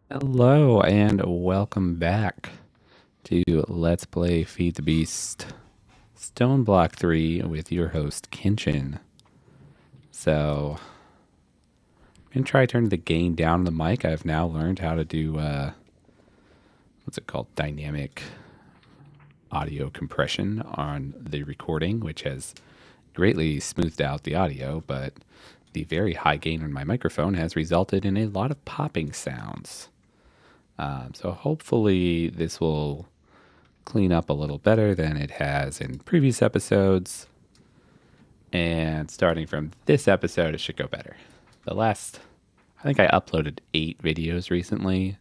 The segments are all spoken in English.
Hello and welcome back to Let's Play Feed the Beast Stoneblock 3 with your host Kinchin. So, I'm going to try turning the gain down on the mic. I've now learned how to do, what's it called? Dynamic audio compression on the recording, which has greatly smoothed out the audio, but the very high gain on my microphone has resulted in a lot of popping sounds. So hopefully this will clean up a little better than it has in previous episodes. And starting from this episode, it should go better. I think I uploaded 8 videos recently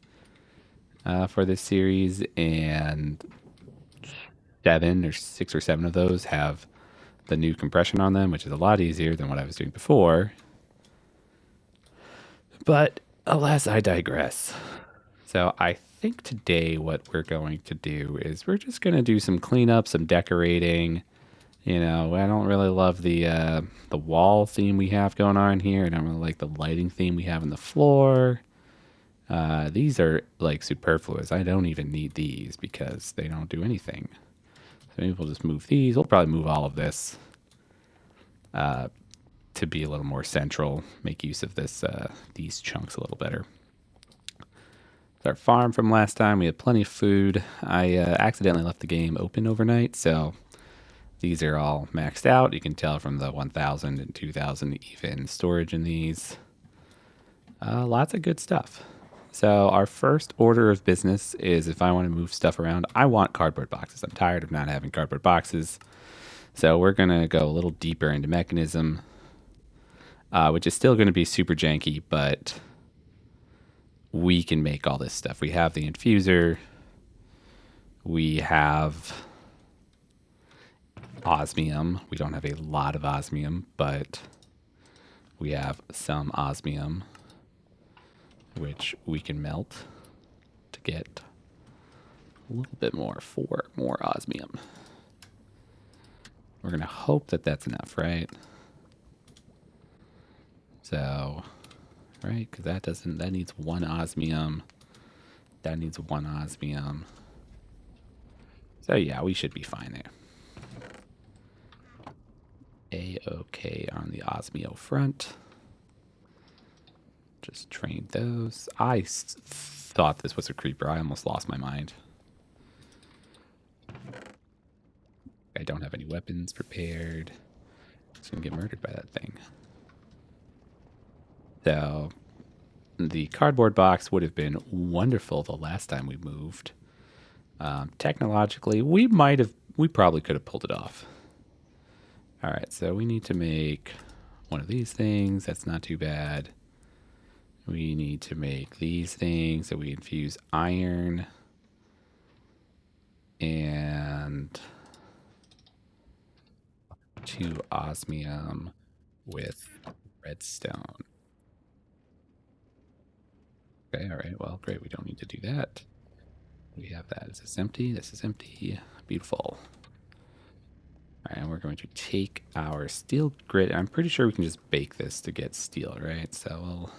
for this series, and 6 or 7 of those have the new compression on them, which is a lot easier than what I was doing before. But alas, I digress. So I think today what we're going to do is we're just going to do some cleanup, some decorating. You know, I don't really love the wall theme we have going on here. I don't really like the lighting theme we have on the floor. These are like superfluous. I don't even need these because they don't do anything. So maybe we'll just move these. We'll probably move all of this to be a little more central. Make use of these chunks a little better. Our farm from last time. We had plenty of food. I accidentally left the game open overnight, so these are all maxed out. You can tell from the 1,000 and 2,000 even storage in these. Lots of good stuff. So our first order of business is if I want to move stuff around, I want cardboard boxes. I'm tired of not having cardboard boxes. So we're going to go a little deeper into mechanism, which is still going to be super janky, but we can make all this stuff. We have the infuser. We have osmium. We don't have a lot of osmium, but we have some osmium, which we can melt to get a little bit more for more osmium. We're going to hope that that's enough, right? So, right, because that needs 1 osmium. That needs 1 osmium. So yeah, we should be fine there. A-okay on the osmio front. Just train those. Thought this was a creeper. I almost lost my mind. I don't have any weapons prepared. I'm just going to get murdered by that thing. So, the cardboard box would have been wonderful the last time we moved. Technologically, we probably could have pulled it off. All right, so we need to make one of these things. That's not too bad. We need to make these things. So we infuse iron and 2 osmium with redstone. Okay, all right. Well, great. We don't need to do that. We have that. Is this empty? This is empty. Beautiful. All right, and we're going to take our steel grit. I'm pretty sure we can just bake this to get steel, right? So we'll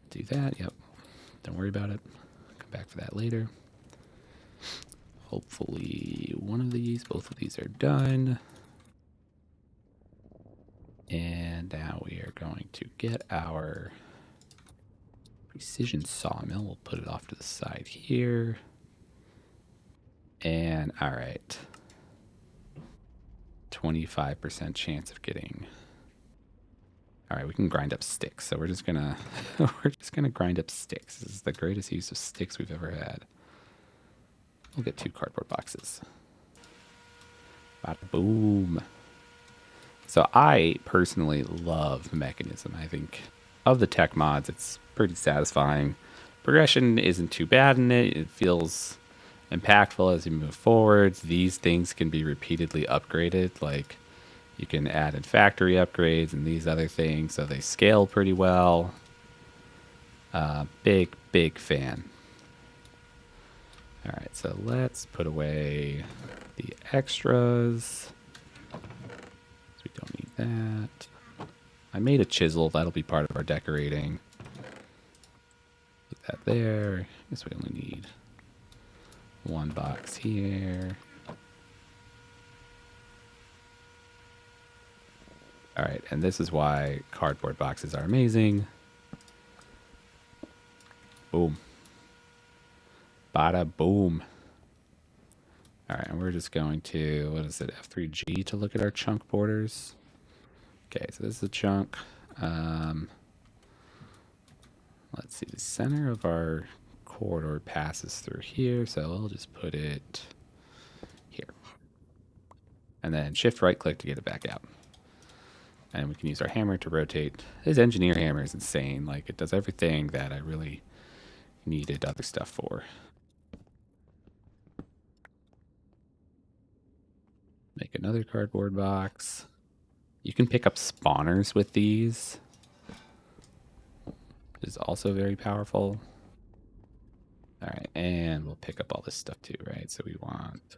do that. Yep. Don't worry about it. Come back for that later. Hopefully both of these are done. And now we are going to get our precision sawmill. We'll put it off to the side here. And all right. 25% chance of getting. All right, we can grind up sticks. So we're just gonna grind up sticks. This is the greatest use of sticks we've ever had. We'll get 2 cardboard boxes. Bada boom. So I personally love Mechanism. I think of the tech mods, it's pretty satisfying. Progression isn't too bad in it. It feels impactful as you move forwards. These things can be repeatedly upgraded. Like you can add in factory upgrades and these other things, so they scale pretty well. Big fan. All right, so let's put away the extras. We don't need that. I made a chisel. That'll be part of our decorating. Put that there. I guess we only need one box here. All right, and this is why cardboard boxes are amazing. Boom. Bada boom. All right, and we're just going to, what is it, F3G to look at our chunk borders. Okay, so this is a chunk. Let's see, the center of our corridor passes through here, so I'll just put it here. And then shift right click to get it back out. And we can use our hammer to rotate. This engineer hammer is insane. Like, it does everything that I really needed other stuff for. Make another cardboard box. You can pick up spawners with these. Is also very powerful. All right, and we'll pick up all this stuff too, right? So we want...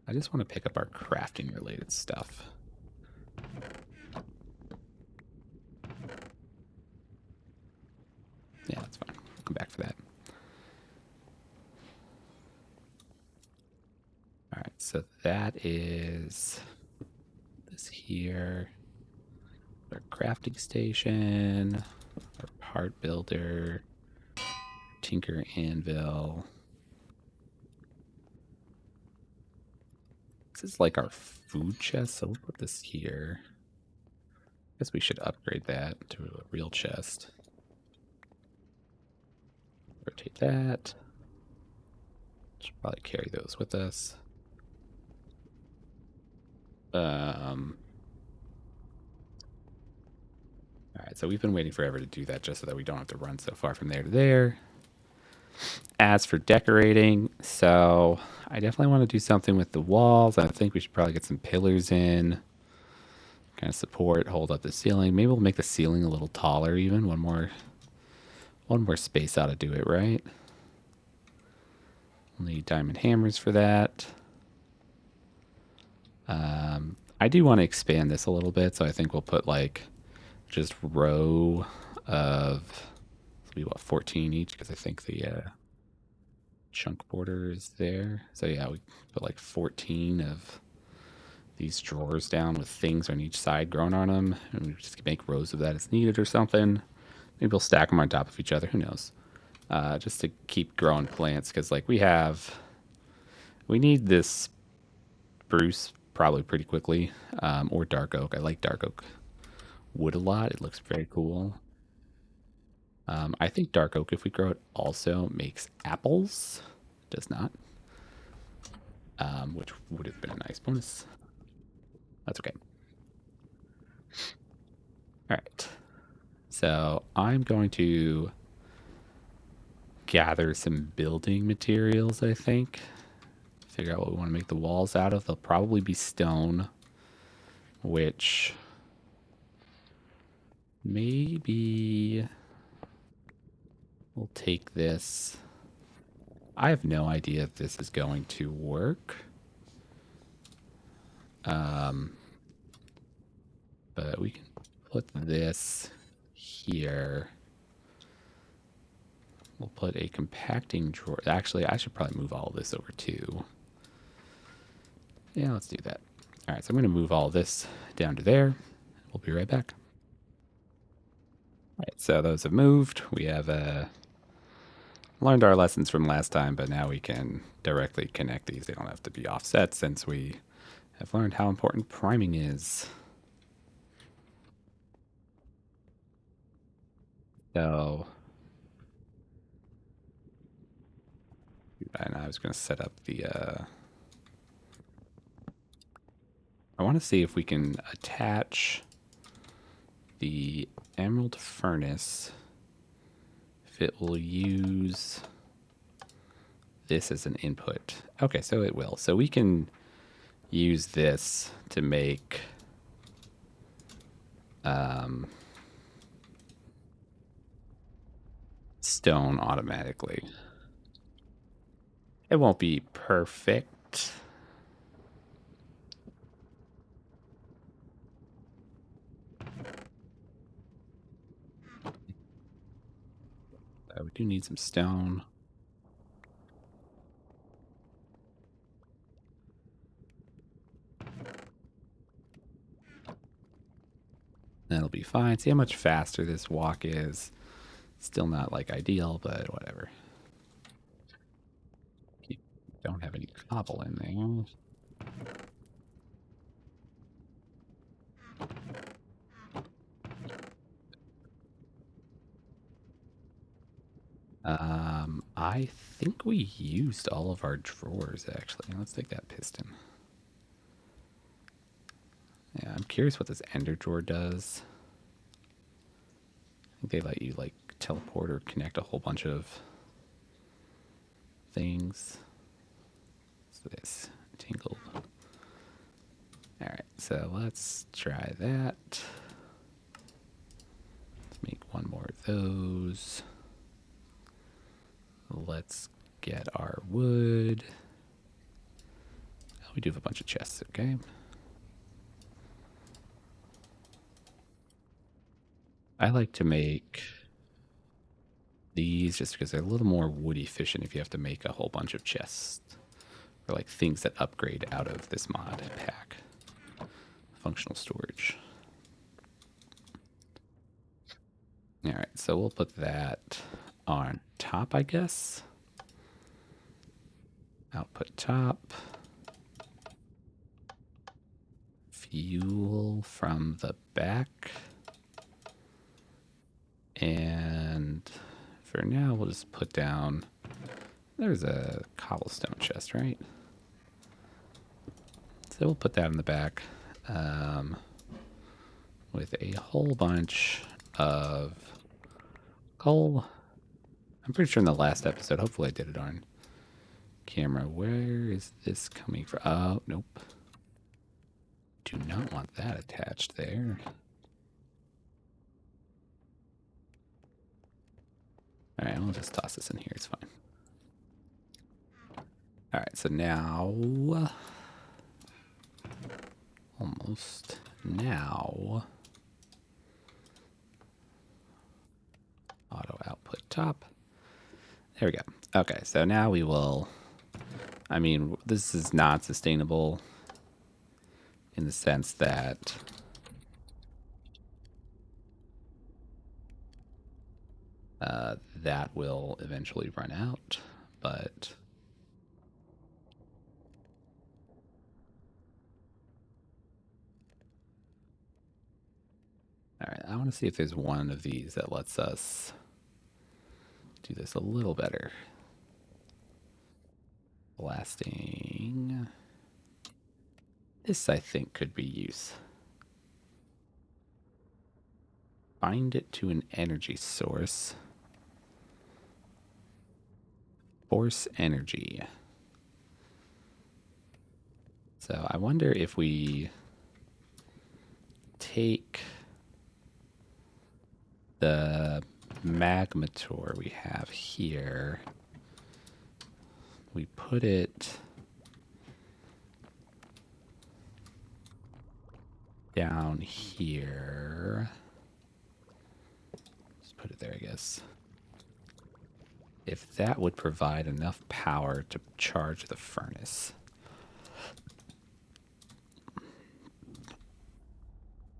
I just want to pick up our crafting related stuff. Yeah, that's fine. We'll come back for that. All right, so that is this here. Our crafting station, our part builder, tinker anvil. This is like our food chest, so we'll put this here. I guess we should upgrade that to a real chest. Rotate that. Should probably carry those with us. Alright, so we've been waiting forever to do that just so that we don't have to run so far from there to there. As for decorating, so I definitely want to do something with the walls. I think we should probably get some pillars in. Kind of support, hold up the ceiling. Maybe we'll make the ceiling a little taller even. One more space ought to do it, right? We'll need diamond hammers for that. I do want to expand this a little bit, so I think we'll put like just row of, it'll be what, 14 each, because I think the chunk border is there. So yeah, we put like 14 of these drawers down with things on each side growing on them, and we just make rows of that as needed or something. Maybe we'll stack them on top of each other, who knows. Just to keep growing plants, because like we need this spruce probably pretty quickly, or dark oak. I like dark oak wood a lot. It looks very cool. I think dark oak, if we grow it, also makes apples. Does not. Which would have been a nice bonus. That's okay. All right. So I'm going to gather some building materials, I think. Figure out what we want to make the walls out of. They'll probably be stone, which maybe we'll take this. I have no idea if this is going to work. But we can put this here. We'll put a compacting drawer. Actually, I should probably move all of this over too. Yeah, let's do that. All right, so I'm going to move all this down to there. We'll be right back. All right, so those have moved. We have learned our lessons from last time, but now we can directly connect these. They don't have to be offset since we have learned how important priming is. So, and I was going to set up the, I want to see if we can attach the emerald furnace, if it will use this as an input. Okay, so it will. So we can use this to make stone automatically. It won't be perfect. we do need some stone. That'll be fine. See how much faster this walk is. Still not like ideal, but whatever. Don't have any cobble in there. I think we used all of our drawers, actually. Let's take that piston. Yeah, I'm curious what this ender drawer does. I think they let you, like, teleport or connect a whole bunch of things. So this tingled. Alright, so let's try that. Let's make one more of those. Let's get our wood. Oh, we do have a bunch of chests, okay. I like to make these just because they're a little more wood efficient if you have to make a whole bunch of chests. Or like things that upgrade out of this mod pack. Functional storage. Alright, so we'll put that on top, I guess. Output top. Fuel from the back. And for now, we'll just put down... There's a cobblestone chest, right? So we'll put that in the back with a whole bunch of coal. I'm pretty sure in the last episode, hopefully I did it on camera. Where is this coming from? Oh, nope. Do not want that attached there. All right, we'll just toss this in here. It's fine. All right, so now... Almost now... Auto output top. There we go. Okay, so now we will... I mean, this is not sustainable in the sense that... that will eventually run out, but... Alright, I want to see if there's one of these that lets us do this a little better. Blasting. This, I think, could be use. Bind it to an energy source. Force energy. So I wonder if we take the magmator we have here, we put it down here. Just put it there, I guess. If that would provide enough power to charge the furnace.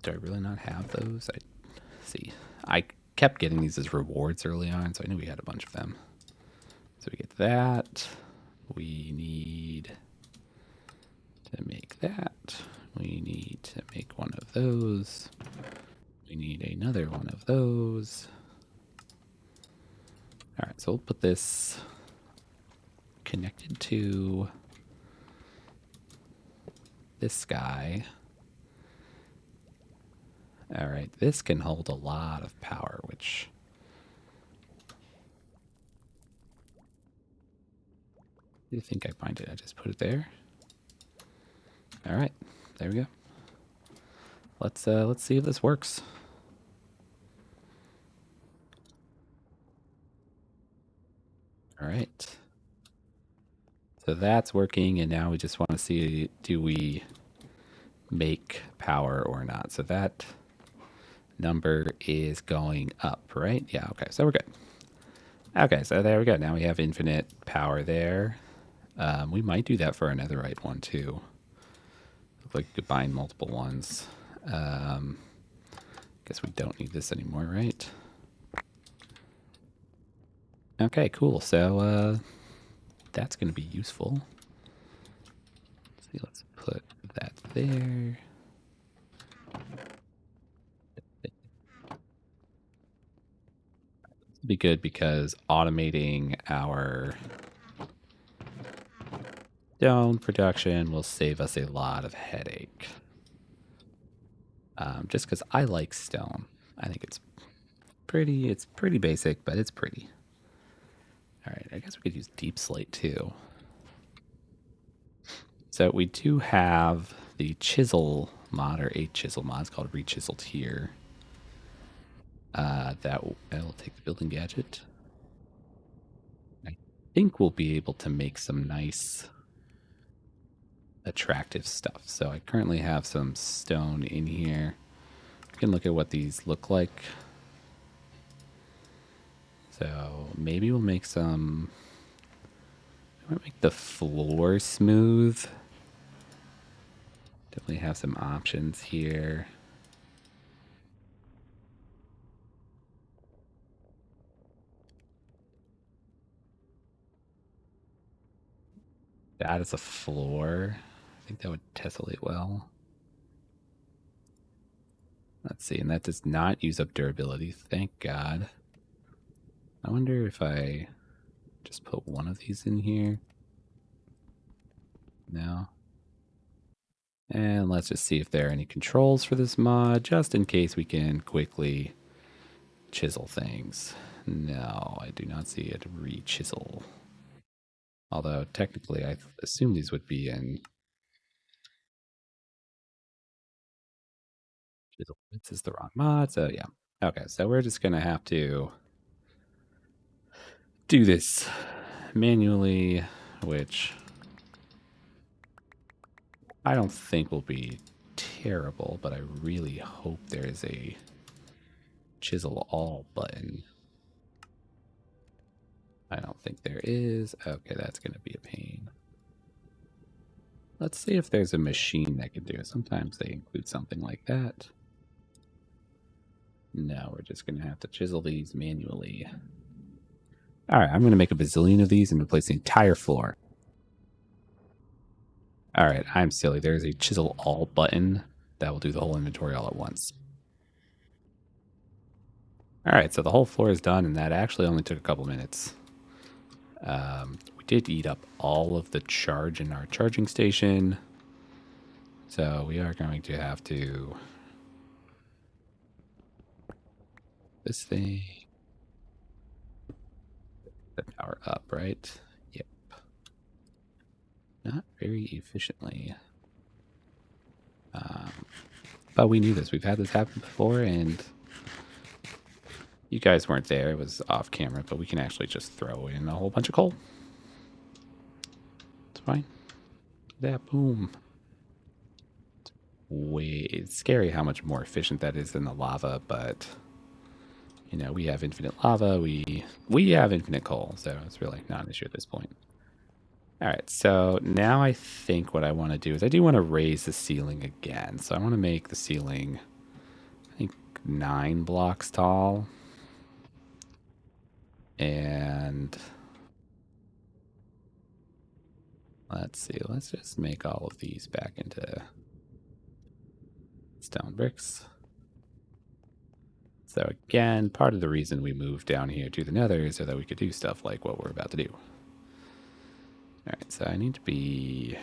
Do I really not have those? I see. I kept getting these as rewards early on, so I knew we had a bunch of them. So we get that. We need to make that. We need to make one of those. We need another one of those. All right, so we'll put this connected to this guy. All right, this can hold a lot of power, which... Do you think I find it? I just put it there. All right, there we go. Let's see if this works. All right. So that's working, and now we just want to see, do we make power or not? So that number is going up, right? Yeah, okay, so we're good. Okay, so there we go. Now we have infinite power there. We might do that for another right one too. Look like you could bind multiple ones. Guess we don't need this anymore, right? Okay, cool. So that's going to be useful. Let's see, let's put that there. It'll be good because automating our stone production will save us a lot of headache. Just because I like stone. I think it's pretty basic, but it's pretty. All right, I guess we could use deep slate too. So we do have the chisel mod or a chisel mod. It's called rechiseled here. That will take the building gadget. I think we'll be able to make some nice attractive stuff. So I currently have some stone in here. We can look at what these look like. So maybe we'll make some. I might make the floor smooth. Definitely have some options here. That is a floor. I think that would tessellate well. Let's see, and that does not use up durability. Thank God. I wonder if I just put one of these in here. No. And let's just see if there are any controls for this mod, just in case we can quickly chisel things. No, I do not see it re-chisel. Although technically I assume these would be in chisel. This is the wrong mod, so yeah. Okay, so we're just gonna have to do this manually, which I don't think will be terrible, but I really hope there is a chisel all button. I don't think there is. Okay, that's going to be a pain. Let's see if there's a machine that can do it. Sometimes they include something like that. No, we're just going to have to chisel these manually. All right, I'm going to make a bazillion of these and replace the entire floor. All right, I'm silly. There's a chisel all button that will do the whole inventory all at once. All right, so the whole floor is done, and that actually only took a couple minutes. We did eat up all of the charge in our charging station, so we are going to have to this thing the power up, right? Yep. Not very efficiently. But we knew this. We've had this happen before, and you guys weren't there. It was off camera, but we can actually just throw in a whole bunch of coal. It's fine. That boom. It's scary how much more efficient that is than the lava, but you know, we have infinite lava, we have infinite coal, so it's really not an issue at this point. All right, so now I think what I want to do is I do want to raise the ceiling again. So I want to make the ceiling, I think, 9 blocks tall. And let's see, let's just make all of these back into stone bricks. So again, part of the reason we moved down here to the nether is so that we could do stuff like what we're about to do. All right, so I need to be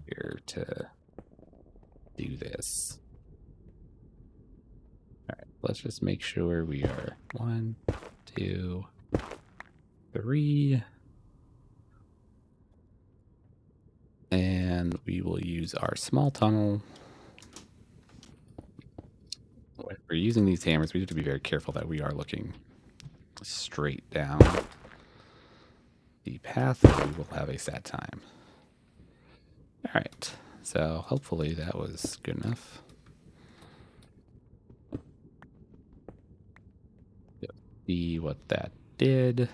here to do this. All right, let's just make sure we are 1, 2, 3. And we will use our small tunnel. When we're using these hammers, we have to be very careful that we are looking straight down the path, or we will have a sad time. All right, so hopefully that was good enough. Yep. see what that did.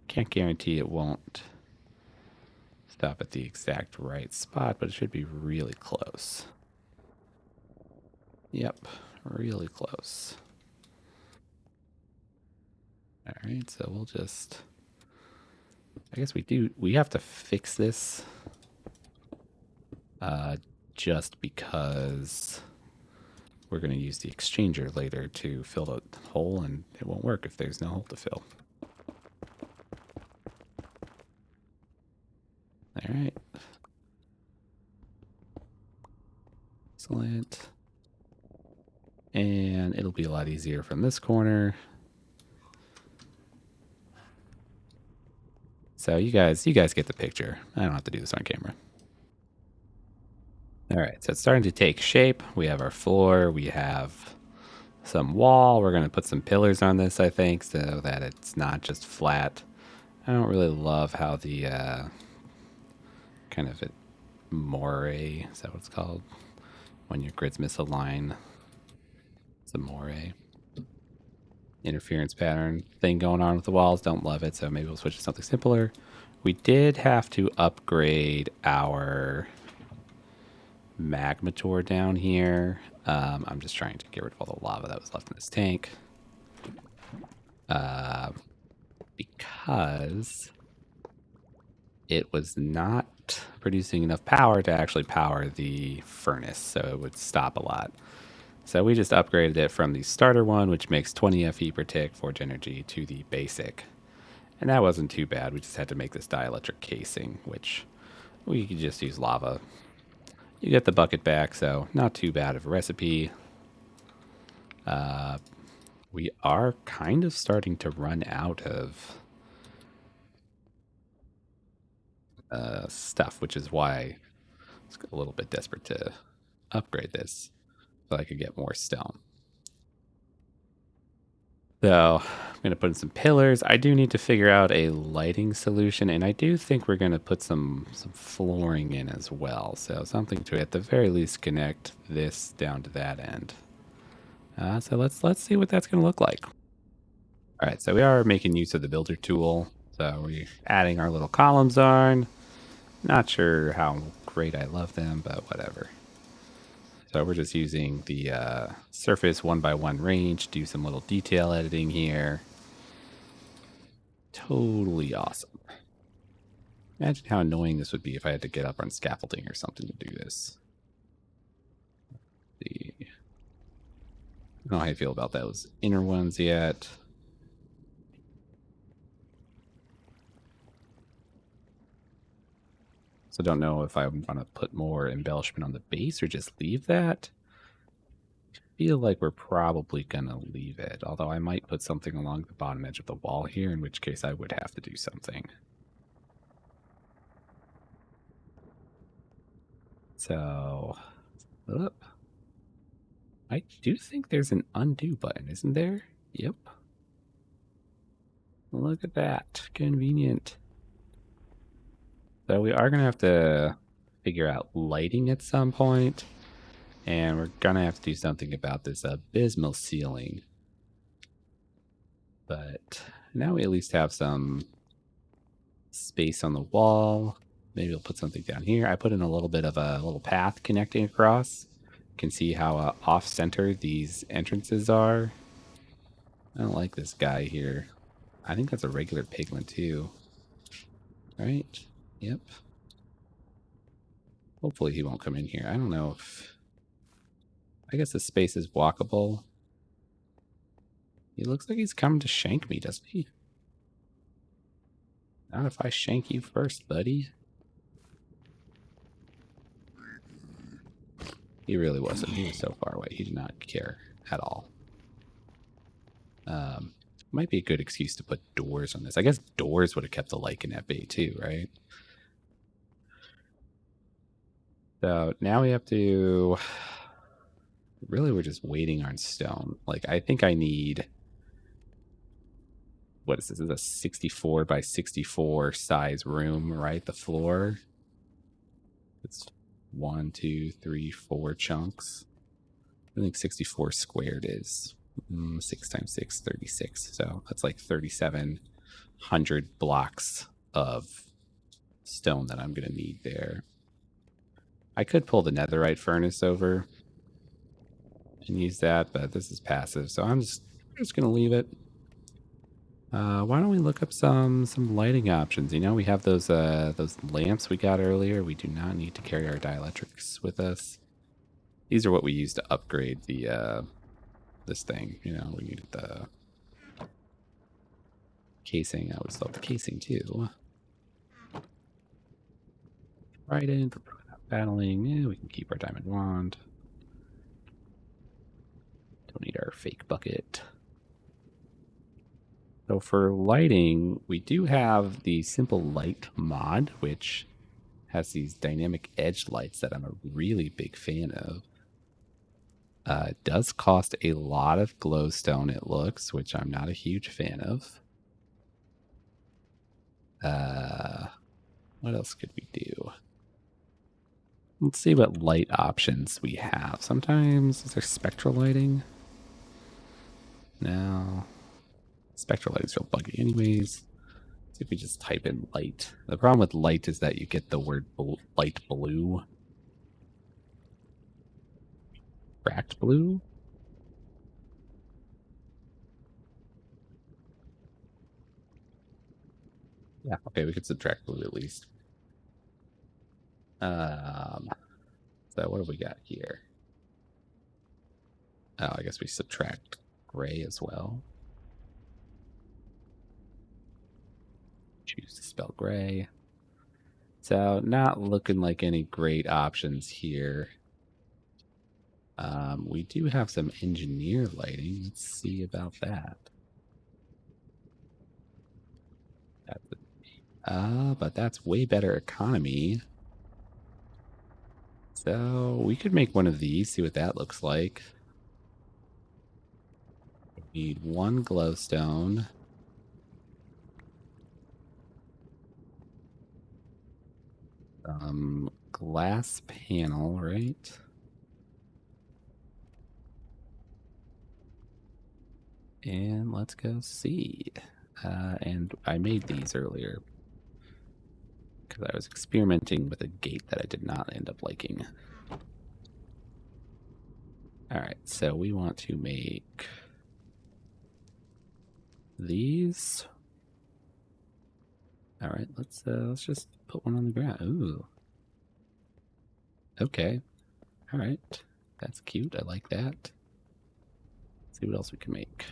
Can't guarantee it won't stop at the exact right spot, but it should be really close. Yep, really close. All right, so we'll just, I guess we have to fix this just because we're going to use the exchanger later to fill the hole, and it won't work if there's no hole to fill. All right. Excellent. And it'll be a lot easier from this corner. So you guys get the picture. I don't have to do this on camera. All right, so it's starting to take shape. We have our floor. We have some wall. We're going to put some pillars on this, I think, so that it's not just flat. I don't really love how the kind of moire, is that what it's called? When your grids misalign. It's a moire. Interference pattern thing going on with the walls. Don't love it, so maybe we'll switch to something simpler. We did have to upgrade our magmator down here. I'm just trying to get rid of all the lava that was left in this tank. Because it was not producing enough power to actually power the furnace, so it would stop a lot. So we just upgraded it from the starter one, which makes 20 FE per tick, forge energy, to the basic. And that wasn't too bad. We just had to make this dielectric casing, which we could just use lava. You get the bucket back, so not too bad of a recipe. We are kind of starting to run out of stuff, which is why I was a little bit desperate to upgrade this so I could get more stone. So I'm going to put in some pillars. I do need to figure out a lighting solution, and I do think we're going to put some flooring in as well. So something to, at the very least, connect this down to that end. So let's see what that's going to look like. All right, so we are making use of the builder tool. So we're adding our little columns on. Not sure how great I love them, but whatever. So we're just using the surface 1x1 range, do some little detail editing here. Totally awesome. Imagine how annoying this would be if I had to get up on scaffolding or something to do this. I don't know how I feel about those inner ones yet. So don't know if I want to put more embellishment on the base or just leave that. I feel like we're probably going to leave it, although I might put something along the bottom edge of the wall here, in which case I would have to do something. So, up. I do think there's an undo button, isn't there? Yep. Look at that. Convenient. So we are going to have to figure out lighting at some point, and we're going to have to do something about this abysmal ceiling. But now we at least have some space on the wall. Maybe we'll put something down here. I put in a little bit of a little path connecting across. You can see how off-center these entrances are. I don't like this guy here. I think that's a regular pigment too. Right? Yep. Hopefully he won't come in here. I don't know if... I guess the space is walkable. He looks like he's coming to shank me, doesn't he? Not if I shank you first, buddy. He really wasn't. He was so far away. He did not care at all. Might be a good excuse to put doors on this. I guess doors would have kept the lichen at bay too, right? So now we have to... Really, we're just waiting on stone. Like, I think I need... What is this? This is a 64 by 64 size room, right? The floor. It's 1, 2, 3, 4 chunks. I think 64 squared is 6 times 6, 36. So that's like 3,700 blocks of stone that I'm going to need there. I could pull the netherite furnace over and use that, but this is passive, so I'm just going to leave it. Why don't we look up some lighting options? You know, we have those lamps we got earlier. We do not need to carry our dielectrics with us. These are what we use to upgrade the this thing. You know, we needed the casing. I always love the casing too. Right in for battling. Yeah, we can keep our diamond wand. Don't need our fake bucket. So for lighting, we do have the simple light mod, which has these dynamic edge lights that I'm a really big fan of. It does cost a lot of glowstone, it looks, which I'm not a huge fan of. What else could we do? Let's see what light options we have. Sometimes, is there spectral lighting? No. Spectral lighting's real buggy anyways. See if we just type in light. The problem with light is that you get the word light blue. Cracked blue? Yeah, okay, we could subtract blue at least. So what have we got here? Oh, I guess we subtract gray as well. Choose to spell gray. So not looking like any great options here. We do have some engineer lighting. Let's see about that. But that's way better economy. So we could make one of these, see what that looks like. We need one glowstone. Glass panel, right? And let's go see. And I made these earlier because I was experimenting with a gate that I did not end up liking. All right, so we want to make these. All right, let's just put one on the ground. Ooh. Okay. All right. That's cute. I like that. Let's see what else we can make.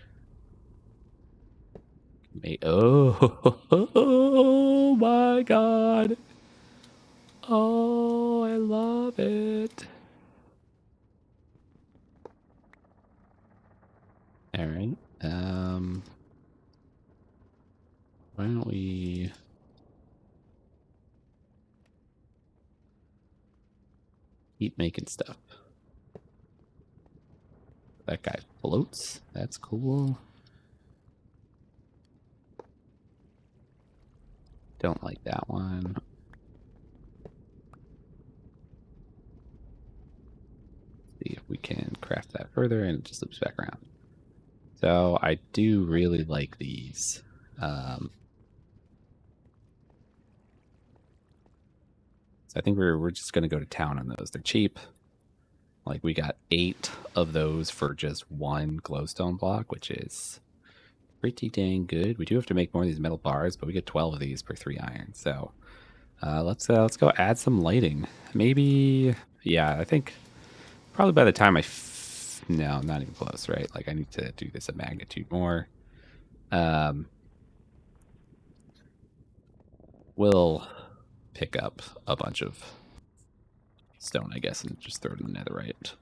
Oh, oh my god. Oh, I love it. All right. Why don't we keep making stuff? That guy floats. That's cool. Don't like that one. See if we can craft that further, and it just loops back around. So I do really like these. So I think we're just gonna go to town on those. They're cheap. Like we got 8 of those for just one glowstone block, which is pretty dang good. We do have to make more of these metal bars, but we get 12 of these per 3 iron. So let's go add some lighting. Maybe, yeah, I think probably by the time no, not even close, right? Like I need to do this a magnitude more. We'll pick up a bunch of stone, I guess, and just throw it in the netherite.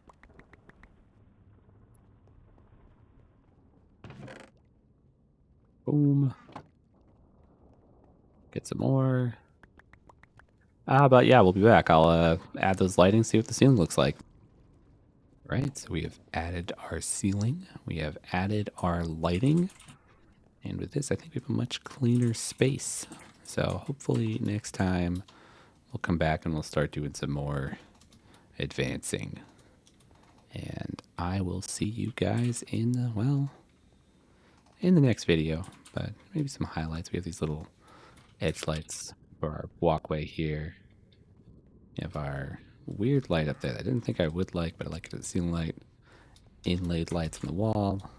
Boom. Get some more. But yeah, we'll be back. I'll add those lighting, see what the ceiling looks like. Right, so we have added our ceiling. We have added our lighting. And with this, I think we have a much cleaner space. So hopefully next time we'll come back and we'll start doing some more advancing. And I will see you guys in the, well, in the next video. But maybe some highlights. We have these little edge lights for our walkway here. We have our weird light up there that I didn't think I would like, but I like it as a ceiling light. Inlaid lights on the wall.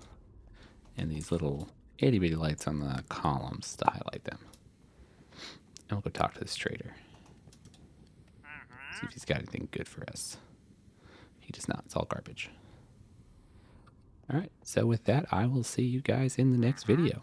And these little itty bitty lights on the columns to highlight them. And we'll go talk to this trader. See if he's got anything good for us. He does not. It's all garbage. All right. So with that, I will see you guys in the next video.